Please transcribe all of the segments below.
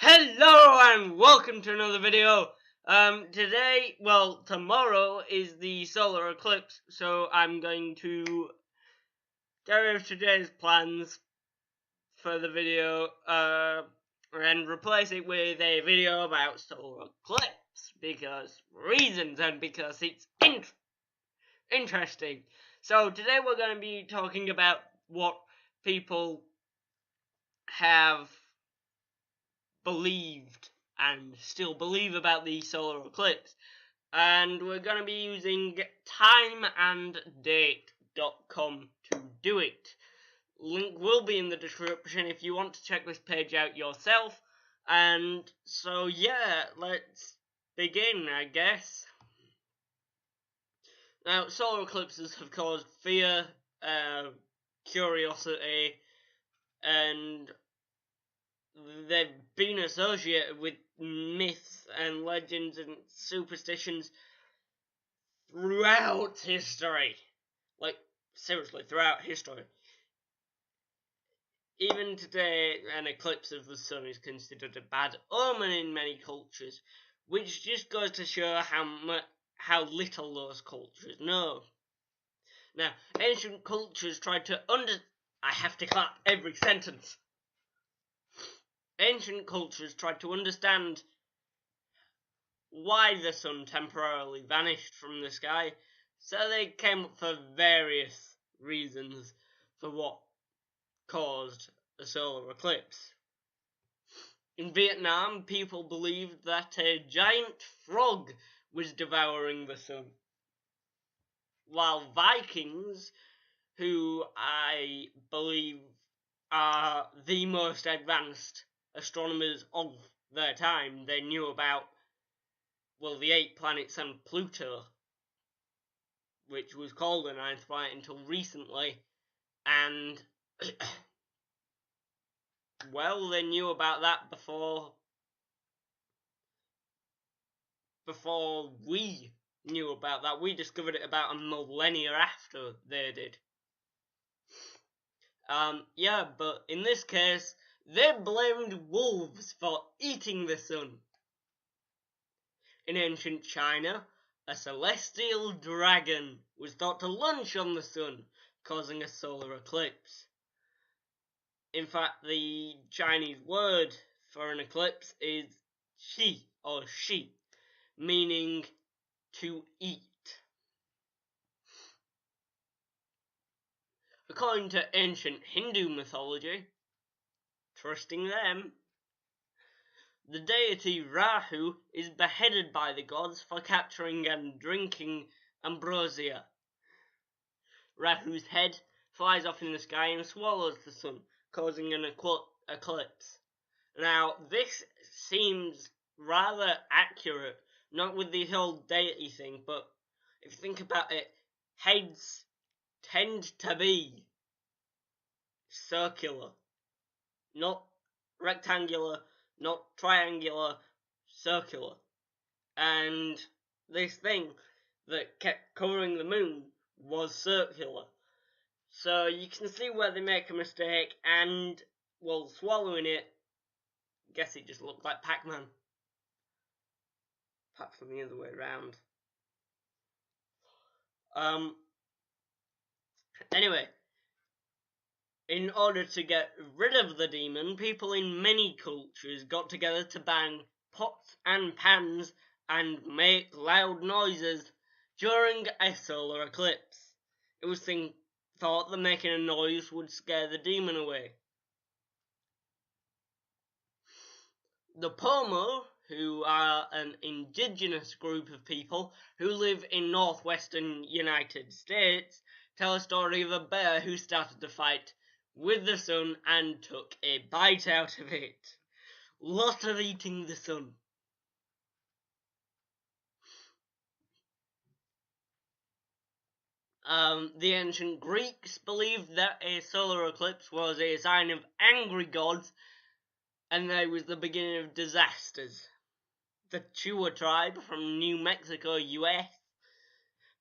Hello and welcome to another video. Tomorrow is the solar eclipse, so I'm going to get rid of today's plans for the video and replace it with a video about solar eclipse because reasons and because it's interesting. So today we're going to be talking about what people have believed and still believe about the solar eclipse, and we're going to be using timeanddate.com to do it. Link will be in the description if you want to check this page out yourself. And so yeah, let's begin, I guess. Now, solar eclipses have caused fear, curiosity, and they've been associated with myths and legends and superstitions throughout history. Like, seriously, throughout history. Even today, an eclipse of the sun is considered a bad omen in many cultures, which just goes to show how little those cultures know. Now, ancient cultures tried to I have to clap every sentence. Ancient cultures tried to understand why the sun temporarily vanished from the sky, so they came up for various reasons for what caused a solar eclipse. In Vietnam, people believed that a giant frog was devouring the sun, while Vikings, who I believe are the most advanced astronomers of their time, they knew about, the 8 planets and Pluto, which was called the 9th planet until recently, and they knew about that before we knew about that. We discovered it about a millennia after they did. But in this case, they blamed wolves for eating the sun. In ancient China, a celestial dragon was thought to lunch on the sun, causing a solar eclipse. In fact, the Chinese word for an eclipse is qi or shi, meaning to eat. According to ancient Hindu mythology, trusting them, the deity Rahu is beheaded by the gods for capturing and drinking ambrosia. Rahu's head flies off in the sky and swallows the sun, causing an eclipse. Now, this seems rather accurate, not with the whole deity thing, but if you think about it, heads tend to be circular, not rectangular, not triangular, circular. And this thing that kept covering the moon was circular. So you can see where they make a mistake, and, swallowing it, guess it just looked like Pac-Man. Apart from the other way around. Anyway, in order to get rid of the demon, people in many cultures got together to bang pots and pans and make loud noises during a solar eclipse. It was thought that making a noise would scare the demon away. The Pomo, who are an indigenous group of people who live in northwestern United States, tell a story of a bear who started to fight with the sun and took a bite out of it. Lot of eating the sun. The ancient Greeks believed that a solar eclipse was a sign of angry gods, and that it was the beginning of disasters. The Chua tribe from New Mexico, US,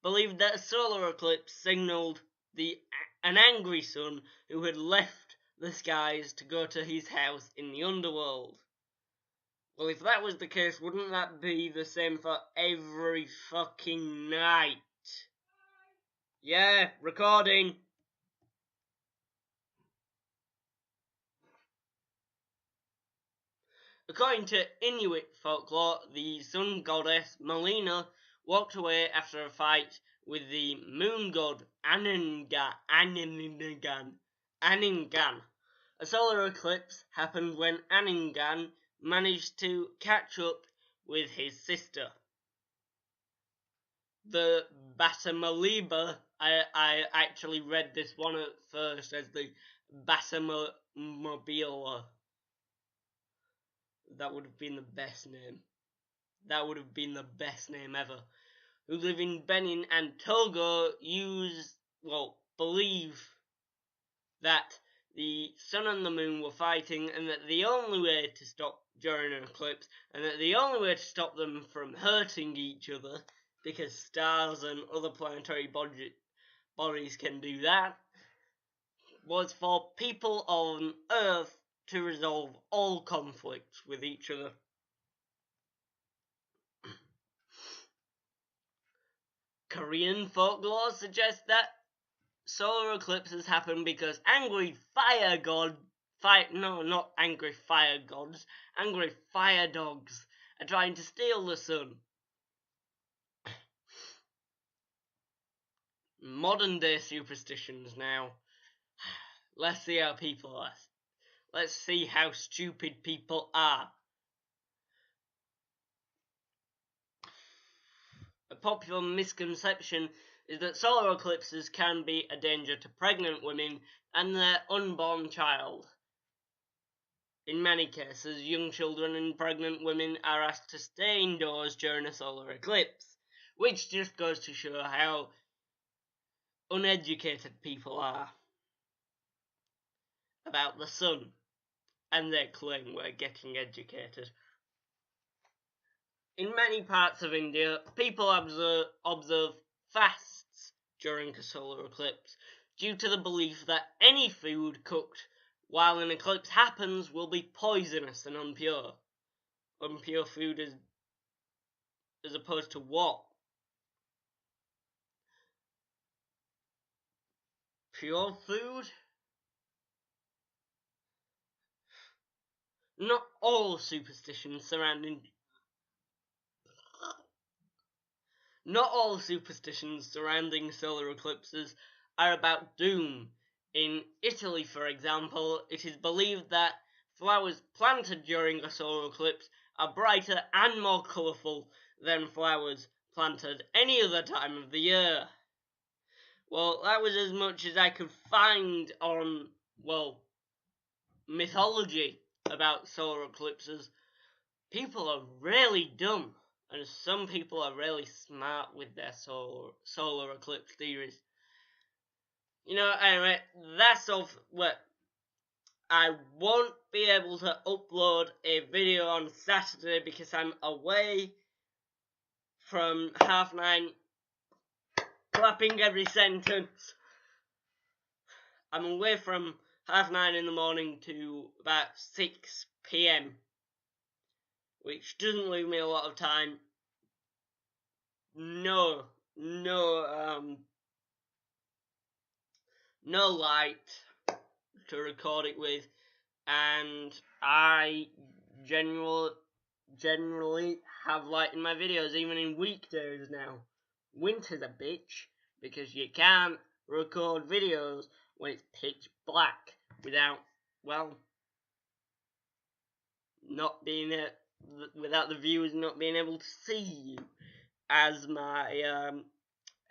believed that a solar eclipse signaled an angry sun who had left the skies to go to his house in the underworld. Well, if that was the case, wouldn't that be the same for every fucking night? Yeah, recording. According to Inuit folklore, the sun goddess Melina walked away after a fight with the moon god Anningan. A solar eclipse happened when Anningan managed to catch up with his sister. The Basamaliba, I actually read this one at first as the Basamobila. That would have been the best name. That would have been the best name ever. Who live in Benin and Togo believe that the sun and the moon were fighting, and that the only way to stop during an eclipse, and that the only way to stop them from hurting each other, because stars and other planetary bodies can do that, was for people on Earth to resolve all conflicts with each other. Korean folklore suggests that solar eclipses happen because angry fire dogs are trying to steal the sun. Modern day superstitions now. Let's see how people are. Let's see how stupid people are. A popular misconception is that solar eclipses can be a danger to pregnant women and their unborn child. In many cases, young children and pregnant women are asked to stay indoors during a solar eclipse, which just goes to show how uneducated people are about the sun, and they claim we're getting educated. In many parts of India, people observe fasts during a solar eclipse due to the belief that any food cooked while an eclipse happens will be poisonous and unpure. Unpure food as opposed to what? Pure food? Not all superstitions surrounding solar eclipses are about doom. In Italy, for example, it is believed that flowers planted during a solar eclipse are brighter and more colourful than flowers planted any other time of the year. Well, that was as much as I could find on, mythology about solar eclipses. People are really dumb, and some people are really smart with their solar eclipse theories. Anyway, that's all. I won't be able to upload a video on Saturday because I'm away from 9:30, clapping every sentence. I'm away from 9:30 in the morning to about 6 p.m, which doesn't leave me a lot of time. No light to record it with, and I generally have light in my videos, even in weekdays now. Winter's a bitch, because you can't record videos when it's pitch black without without the viewers not being able to see you, as my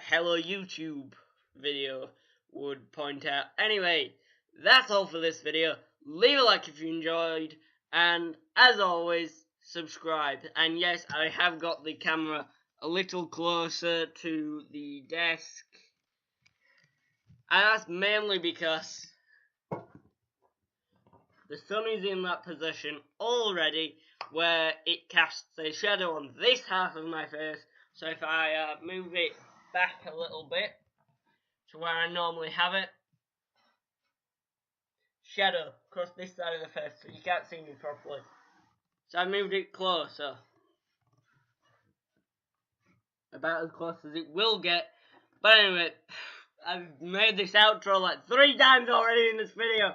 Hello YouTube video would point out. Anyway, that's all for this video. Leave a like if you enjoyed, and as always, subscribe. And yes, I have got the camera a little closer to the desk, and that's mainly because the sun is in that position already where it casts a shadow on this half of my face. So if I move it back a little bit to where I normally have it, shadow across this side of the face, so you can't see me properly. So I moved it closer. About as close as it will get. But anyway, I've made this outro like 3 times already in this video.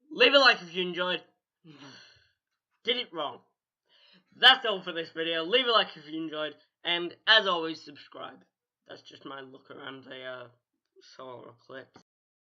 Leave a like if you enjoyed. Did it wrong. That's all for this video. Leave a like if you enjoyed. And as always, subscribe. That's just my look around the solar eclipse.